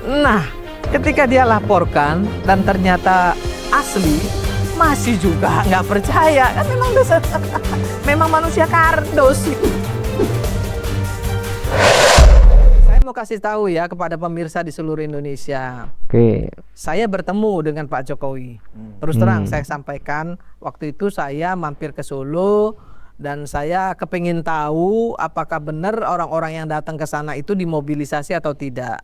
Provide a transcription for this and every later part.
Nah, ketika dia laporkan dan ternyata asli, masih juga nggak percaya. Kan memang dasar, memang manusia kardus. Saya mau kasih tahu ya kepada pemirsa di seluruh Indonesia. Oke. Saya bertemu dengan Pak Jokowi. Terus terang saya sampaikan, waktu itu saya mampir ke Solo dan saya kepingin tahu apakah benar orang-orang yang datang ke sana itu dimobilisasi atau tidak.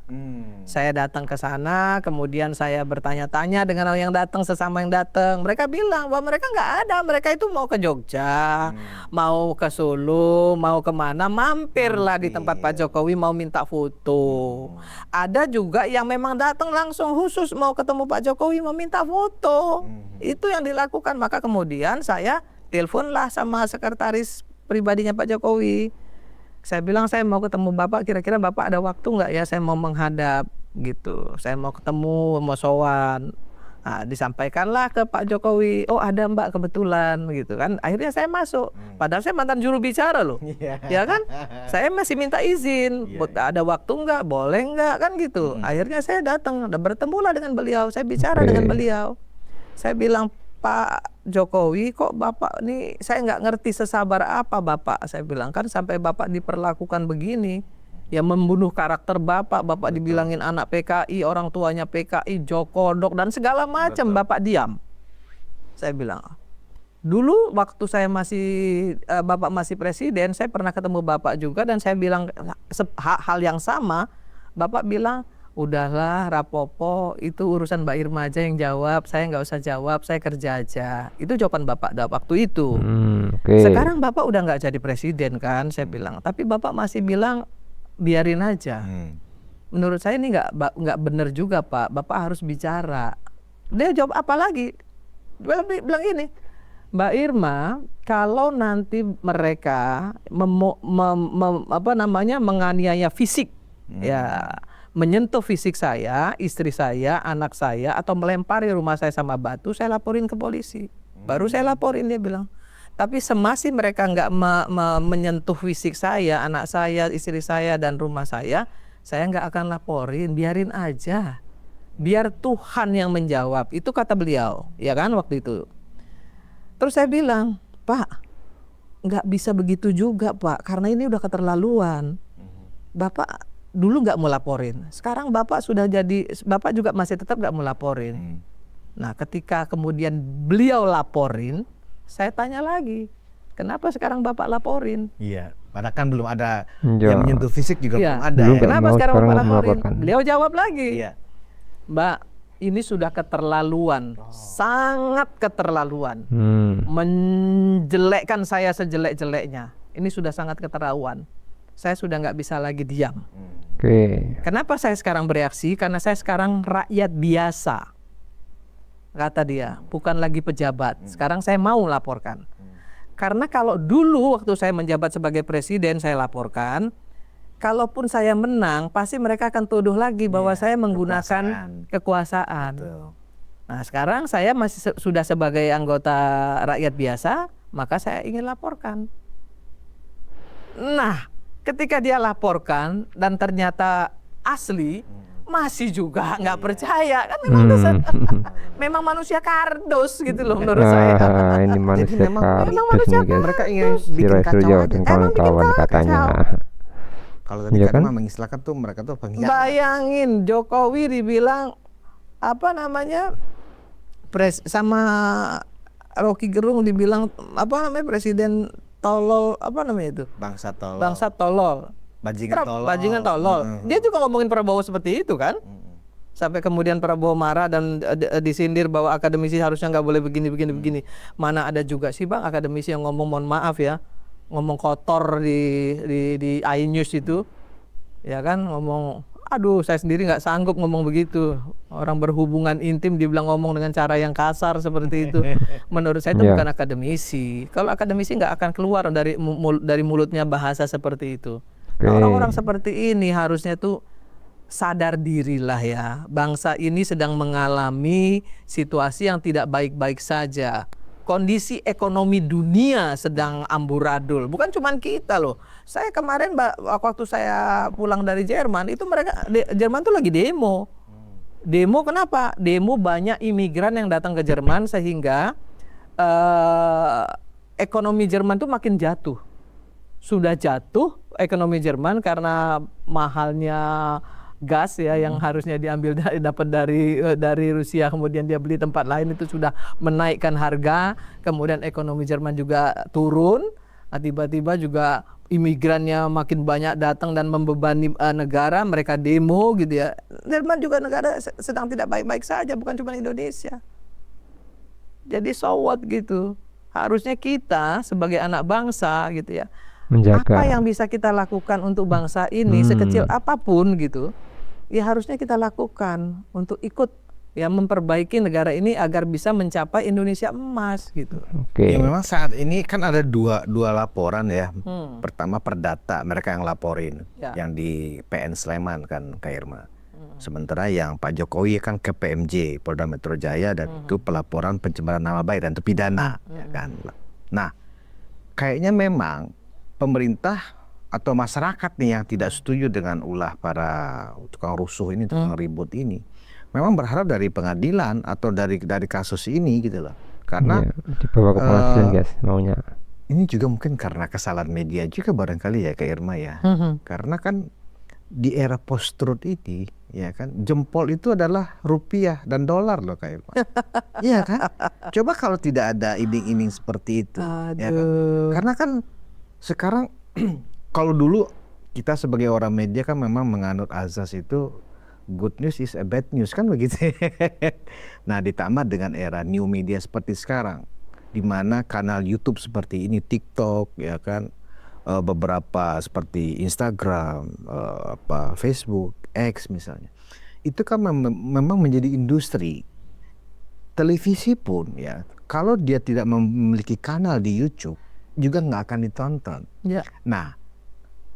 Saya datang ke sana, kemudian saya bertanya-tanya dengan orang yang datang, sesama yang datang. Mereka bilang bahwa mereka nggak ada, mereka itu mau ke Jogja, mau ke Solo, mau kemana, mampirlah di tempat Pak Jokowi mau minta foto. Ada juga yang memang datang langsung khusus mau ketemu Pak Jokowi mau minta foto. Itu yang dilakukan. Maka kemudian saya teleponlah sama sekretaris pribadinya Pak Jokowi. Saya bilang saya mau ketemu Bapak, kira-kira Bapak ada waktu nggak ya, saya mau menghadap gitu. Saya mau ketemu, mau sowan. Nah, disampaikanlah ke Pak Jokowi, oh ada Mbak kebetulan gitu kan. Akhirnya saya masuk. Padahal saya mantan juru bicara loh. Ya kan? Saya masih minta izin. Ada waktu nggak? Boleh nggak? Kan gitu. Akhirnya saya datang dan bertemulah dengan beliau. Saya bicara dengan beliau. Saya bilang, Pak Jokowi, kok Bapak nih saya nggak ngerti sesabar apa Bapak. Saya bilang kan sampai Bapak diperlakukan begini. Ya membunuh karakter Bapak. Bapak dibilangin anak PKI, orang tuanya PKI, Jokodok dan segala macam. Bapak diam. Saya bilang, dulu waktu saya masih Bapak masih presiden, saya pernah ketemu Bapak juga dan saya bilang hal yang sama. Bapak bilang, udahlah Rapopo, itu urusan Mbak Irma aja yang jawab, saya nggak usah jawab, saya kerja aja. Itu jawaban Bapak waktu itu. Sekarang Bapak udah nggak jadi presiden kan, saya bilang. Tapi Bapak masih bilang biarin aja. Menurut saya ini nggak benar juga Pak. Bapak harus bicara. Dia jawab apa lagi? Dia bilang ini, Mbak Irma, kalau nanti mereka menganiaya fisik, ya menyentuh fisik saya, istri saya, anak saya, atau melempari rumah saya sama batu, saya laporin ke polisi. Baru saya laporin, dia bilang. Tapi semasi mereka nggak menyentuh fisik saya, anak saya, istri saya, dan rumah saya nggak akan laporin, biarin aja. Biar Tuhan yang menjawab. Itu kata beliau, ya kan waktu itu. Terus saya bilang, Pak, nggak bisa begitu juga Pak, karena ini udah keterlaluan. Bapak dulu nggak mau laporin, sekarang Bapak sudah jadi, Bapak juga masih tetap nggak mau laporin. Nah ketika kemudian beliau laporin, saya tanya lagi, kenapa sekarang Bapak laporin? Iya, padahal kan belum ada yang menyentuh fisik juga belum ada. Belum, kenapa sekarang Bapak laporin? melaporkan. Beliau jawab lagi, Mbak, ini sudah keterlaluan, sangat keterlaluan, menjelekkan saya sejelek-jeleknya. Ini sudah sangat keterlaluan. Saya sudah nggak bisa lagi diam. Kenapa saya sekarang bereaksi? Karena saya sekarang rakyat biasa, kata dia, bukan lagi pejabat. Sekarang saya mau laporkan. Karena kalau dulu waktu saya menjabat sebagai presiden saya laporkan, kalaupun saya menang, pasti mereka akan tuduh lagi bahwa saya menggunakan kekuasaan. Nah sekarang saya masih sudah sebagai anggota rakyat biasa, maka saya ingin laporkan. Nah, ketika dia laporkan dan ternyata asli, masih juga nggak percaya. Kan memang dasar, memang manusia kardus gitu loh menurut saya. Ini manusia kardus nih guys. Mereka ingin bikin kacau aja. Kawan-kawan katanya. kalau tadi Iya kan kan? mengistilahkan tuh mereka tuh pengkhianat. Bayangin Jokowi dibilang apa namanya sama Rocky Gerung dibilang apa namanya presiden tolol, apa namanya itu? Bangsa tolol. Bangsa tolol. Bajingan tolol. Dia juga ngomongin Prabowo seperti itu kan? Sampai kemudian Prabowo marah dan disindir bahwa akademisi harusnya nggak boleh begini. Mana ada juga sih Bang akademisi yang ngomong, mohon maaf ya, ngomong kotor di iNews itu, ya kan, ngomong, aduh saya sendiri nggak sanggup ngomong begitu. Orang berhubungan intim dibilang ngomong dengan cara yang kasar seperti itu. Menurut saya itu bukan akademisi. Kalau akademisi nggak akan keluar dari mulutnya bahasa seperti itu. Orang-orang seperti ini harusnya tuh sadar dirilah ya. Bangsa ini sedang mengalami situasi yang tidak baik-baik saja. kondisi ekonomi dunia sedang amburadul. Bukan cuma kita loh. Saya kemarin waktu saya pulang dari Jerman itu Jerman tuh lagi demo. Demo kenapa? Demo banyak imigran yang datang ke Jerman sehingga ekonomi Jerman tuh makin jatuh. Sudah jatuh ekonomi Jerman karena mahalnya gas ya yang harusnya diambil dapat dari Rusia, kemudian dia beli tempat lain, itu sudah menaikkan harga. Kemudian ekonomi Jerman juga turun. Tiba-tiba juga imigrannya makin banyak datang dan membebani negara, mereka demo gitu ya. Jerman juga negara sedang tidak baik-baik saja, bukan cuma Indonesia. Jadi so what gitu. Harusnya kita sebagai anak bangsa gitu ya, menjaga. apa yang bisa kita lakukan untuk bangsa ini sekecil apapun gitu, ya harusnya kita lakukan untuk ikut ya memperbaiki negara ini agar bisa mencapai Indonesia emas gitu. Oke. Ya memang saat ini kan ada dua laporan ya. Pertama Perdata, mereka yang laporin, yang di PN Sleman kan, Kak Irma. Sementara yang Pak Jokowi kan ke PMJ, Polda Metro Jaya, dan itu pelaporan pencemaran nama baik dan itu pidana, ya kan. Nah, kayaknya memang pemerintah atau masyarakat nih yang tidak setuju dengan ulah para tukang rusuh ini, tukang ribut ini, memang berharap dari pengadilan atau dari kasus ini gitu loh. Karena dibawa ke pengadilan guys maunya. Ini juga mungkin karena kesalahan media juga barangkali ya Kak Irma ya. Karena kan di era post-truth ini ya kan, jempol itu adalah rupiah dan dolar loh Kak Irma. Iya kan? Coba kalau tidak ada iming-iming seperti itu. Ya kan? Karena kan sekarang kalau dulu kita sebagai orang media kan memang menganut azas itu good news is a bad news kan begitu. Nah ditambah dengan era new media seperti sekarang, di mana kanal YouTube seperti ini, TikTok ya kan, beberapa seperti Instagram, Facebook, X misalnya, itu kan memang menjadi industri. Televisi pun ya, kalau dia tidak memiliki kanal di YouTube juga nggak akan ditonton. Nah,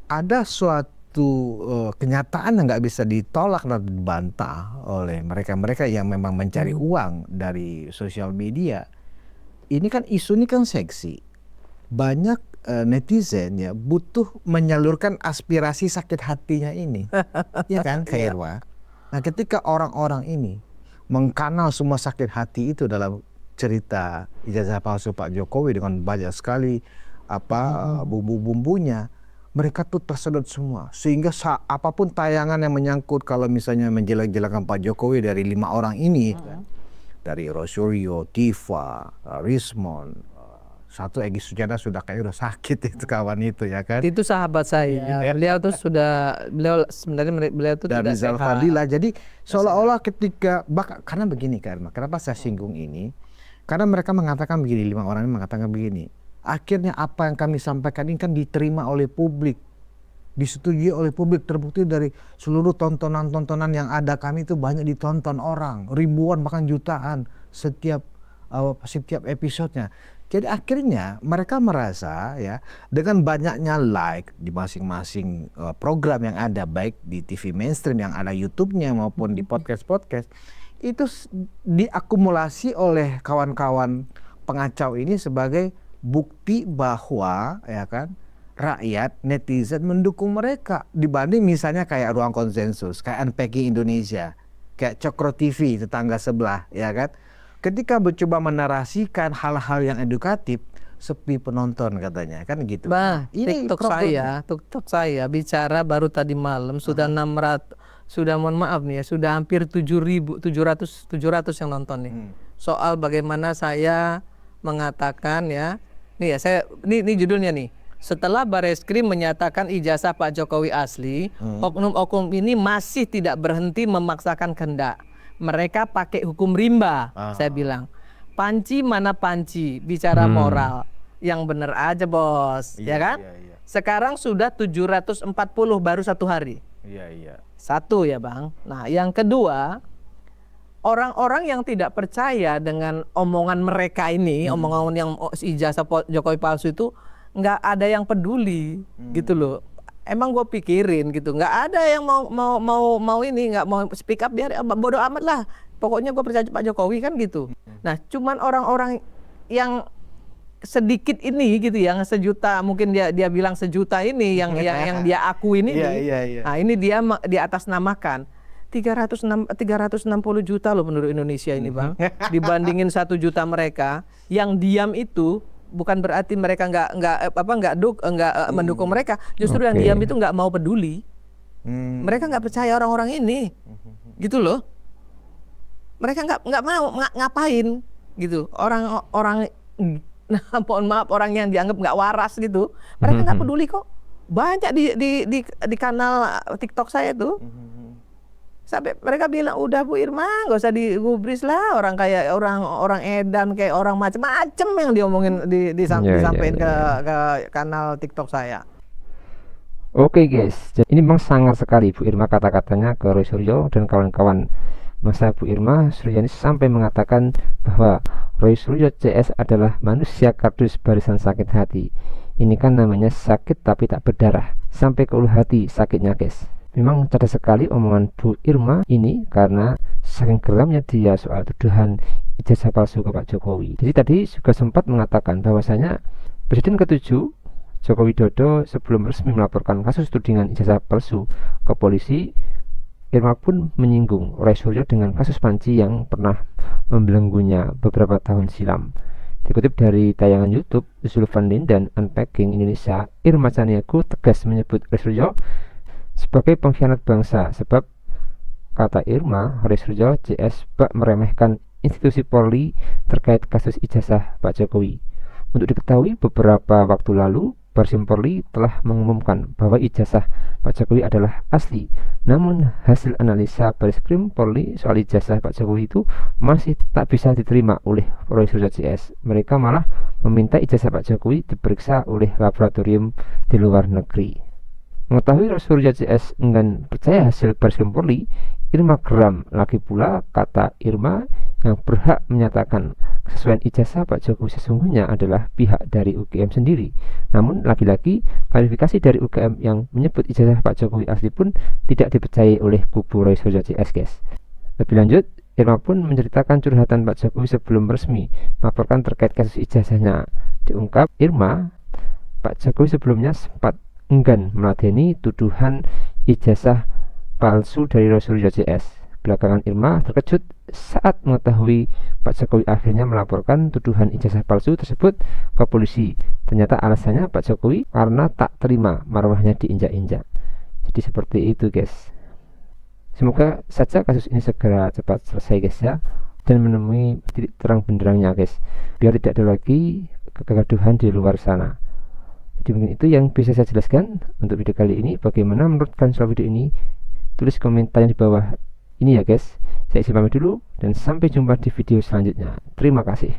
ada suatu kenyataan yang nggak bisa ditolak dan dibantah oleh mereka-mereka yang memang mencari uang dari sosial media. Ini kan isu ini kan seksi. Banyak netizen ya butuh menyalurkan aspirasi sakit hatinya ini, ya kan, Kak Irma? Nah, ketika orang-orang ini mengkanal semua sakit hati itu dalam cerita ijazah palsu Pak Jokowi dengan banyak sekali bumbu-bumbunya, mereka tuh tersedot semua, sehingga apapun tayangan yang menyangkut kalau misalnya menjelek-jelekan Pak Jokowi dari 5 orang ini, kan? Dari Rosario, Tifa, Rismond, satu Egy Sujana sudah kayak udah sakit itu kawan itu ya kan. Itu sahabat saya. Beliau tuh sebenarnya beliau tuh dan tidak Rizal sehat. Fadila. Jadi seolah-olah ketika karena begini Karma, kenapa saya singgung ini? Karena mereka mengatakan begini, 5 orang ini mengatakan begini. Akhirnya apa yang kami sampaikan ini kan diterima oleh publik, disetujui oleh publik, terbukti dari seluruh tontonan-tontonan yang ada kami itu banyak ditonton orang, ribuan bahkan jutaan setiap episodenya. Jadi akhirnya mereka merasa ya dengan banyaknya like di masing-masing program yang ada, baik di TV mainstream yang ada YouTube-nya maupun di podcast-podcast, itu diakumulasi oleh kawan-kawan pengacau ini sebagai bukti bahwa ya kan rakyat, netizen mendukung mereka dibanding misalnya kayak Ruang Konsensus, kayak Unpacking Indonesia, kayak Cokro TV tetangga sebelah ya kan. Ketika mencoba menarasikan hal-hal yang edukatif, sepi penonton katanya kan gitu. Ini TikTok saya bicara baru tadi malam sudah 600, sudah mohon maaf nih ya, sudah hampir 700 yang nonton nih. Soal bagaimana saya mengatakan ya, nih ya saya ini judulnya nih. Setelah Bareskrim menyatakan ijazah Pak Jokowi asli, oknum-oknum ini masih tidak berhenti memaksakan kehendak. Mereka pakai hukum rimba, saya bilang. Panci mana panci, bicara moral. Yang bener aja bos, ya kan? Iya. Sekarang sudah 740 baru 1 hari. Iya. 1 ya bang. Nah yang kedua, orang-orang yang tidak percaya dengan omongan mereka ini, omongan yang ijazah Jokowi palsu itu, nggak ada yang peduli, gitu loh. Emang gue pikirin gitu, nggak ada yang mau ini, nggak mau speak up, biar bodoh amat lah. Pokoknya gue percaya Pak Jokowi kan gitu. Nah, cuman orang-orang yang sedikit ini gitu, yang sejuta, mungkin dia bilang sejuta ini yang dia akuin ini. Nah, ini dia di atas namakan 360 juta loh penduduk Indonesia ini, Bang. Dibandingin 1 juta mereka yang diam itu, bukan berarti mereka nggak mendukung mereka. Justru yang diam itu nggak mau peduli. Mereka nggak percaya orang-orang ini, gitu loh. Mereka nggak mau ngapain, gitu. Orang nah, mohon maaf, orang yang dianggap nggak waras gitu, mereka nggak peduli kok. Banyak di kanal TikTok saya tuh. Sampai mereka bilang, udah Bu Irma nggak usah digubris lah, orang kayak orang edan, kayak orang macem-macem yang diomongin disampaikan ke kanal TikTok saya. Oke guys, ini memang sangat sekali Bu Irma kata-katanya ke Roy Suryo dan kawan-kawan. Masa Bu Irma Suryani sampai mengatakan bahwa Roy Suryo CS adalah manusia kardus barisan sakit hati. Ini kan namanya sakit tapi tak berdarah, sampai ke ulu hati sakitnya guys. Memang cerdas sekali omongan Bu Irma ini, karena saking geramnya dia soal tuduhan ijazah palsu ke Pak Jokowi. Jadi tadi juga sempat mengatakan bahwasanya Presiden ke-7 Joko Widodo sebelum resmi melaporkan kasus tudingan ijazah palsu ke polisi, Irma pun menyinggung Roy Suryo dengan kasus panci yang pernah membelenggunya beberapa tahun silam. Dikutip dari tayangan YouTube Zulfandin dan Unpacking Indonesia, Irma Caniago tegas menyebut Roy Suryo sebagai pengkhianat bangsa, sebab kata Irma, Roy Suryo CS bak meremehkan institusi Polri terkait kasus ijazah Pak Jokowi. Untuk diketahui, beberapa waktu lalu Barsim Polri telah mengumumkan bahwa ijazah Pak Jokowi adalah asli. Namun hasil analisa Bareskrim Polri soal ijazah Pak Jokowi itu masih tak bisa diterima oleh Roy Suryo CS. Mereka malah meminta ijazah Pak Jokowi diperiksa oleh laboratorium di luar negeri. Mengetahui Roy Suryo CS enggan percaya hasil Bareskrim Polri, Irma geram. Lagi pula kata Irma, yang berhak menyatakan kesesuaian ijazah Pak Jokowi sesungguhnya adalah pihak dari UGM sendiri. Namun lagi-lagi klarifikasi dari UGM yang menyebut ijazah Pak Jokowi asli pun tidak dipercayai oleh kubu Roy Suryo CS guys. Lebih lanjut, Irma pun menceritakan curhatan Pak Jokowi sebelum resmi melaporkan terkait kasus ijazahnya. Diungkap Irma, Pak Jokowi sebelumnya sempat enggan meladeni tuduhan ijazah palsu dari Roy Suryo CS. Belakangan Irma terkejut saat mengetahui Pak Jokowi akhirnya melaporkan tuduhan ijazah palsu tersebut ke polisi. Ternyata alasannya Pak Jokowi karena tak terima marwahnya diinjak-injak. Jadi seperti itu guys. Semoga saja kasus ini segera cepat selesai guys ya, dan menemui titik terang benderangnya guys, biar tidak ada lagi kegaduhan di luar sana. Jadi mungkin itu yang bisa saya jelaskan untuk video kali ini. Bagaimana menurut kalian soal video ini? Tulis komentarnya di bawah ini ya guys. Saya isi pamit dulu dan sampai jumpa di video selanjutnya. Terima kasih.